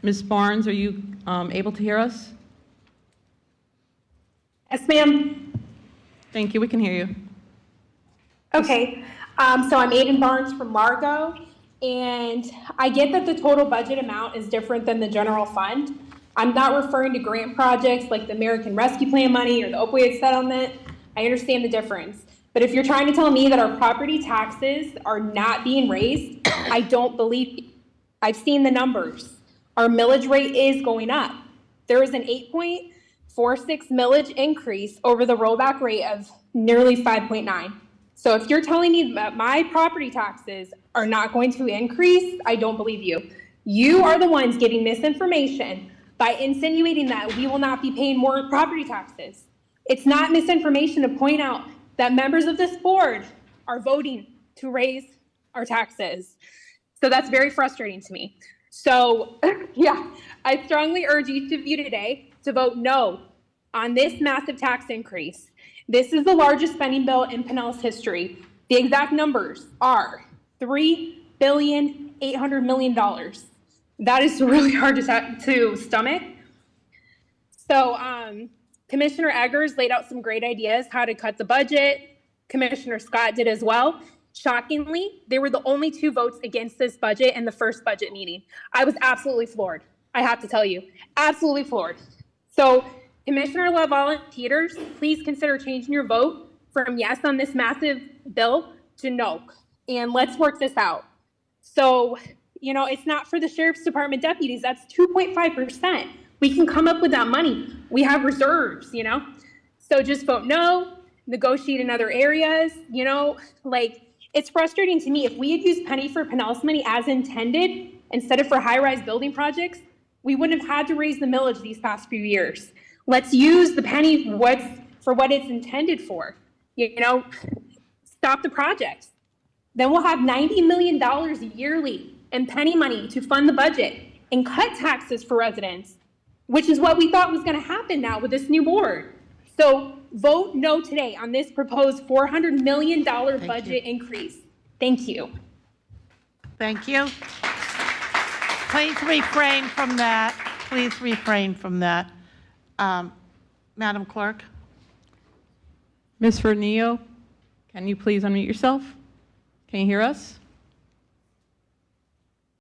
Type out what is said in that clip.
Ms. Barnes, are you able to hear us? Yes, ma'am. Thank you. We can hear you. Okay. So I'm Aiden Barnes from Largo, and I get that the total budget amount is different than the general fund. I'm not referring to grant projects like the American Rescue Plan money or the opioid settlement. I understand the difference. But if you're trying to tell me that our property taxes are not being raised, I don't believe you. I've seen the numbers. Our millage rate is going up. There is an 8.46 millage increase over the rollback rate of nearly 5.9. So if you're telling me that my property taxes are not going to increase, I don't believe you. You are the ones giving misinformation by insinuating that we will not be paying more property taxes. It's not misinformation to point out that members of this board are voting to raise our taxes. So that's very frustrating to me. So yeah, I strongly urge each of you today to vote no on this massive tax increase. This is the largest spending bill in Pinellas history. The exact numbers are $3,800,000,000. That is really hard to stomach. So Commissioner Eggers laid out some great ideas how to cut the budget. Commissioner Scott did as well. Shockingly, they were the only 2 votes against this budget in the first budget meeting. I was absolutely floored. I have to tell you, absolutely floored. So Commissioner LaValette-Peters, please consider changing your vote from yes on this massive bill to no. And let's work this out. So, it's not for the Sheriff's Department deputies. That's 2.5%. We can come up with that money. We have reserves, So just vote no, negotiate in other areas, it's frustrating to me. If we had used Penny for Pinellas money as intended, instead of for high-rise building projects, we wouldn't have had to raise the millage these past few years. Let's use the penny for what it's intended for. Stop the projects. Then we'll have $90 million yearly in penny money to fund the budget and cut taxes for residents, which is what we thought was going to happen now with this new board. So vote no today on this proposed $400 million budget increase. Thank you. Thank you. Please refrain from that. Please refrain from that. Madam Clerk. Ms. Vernillo, can you please unmute yourself? Can you hear us?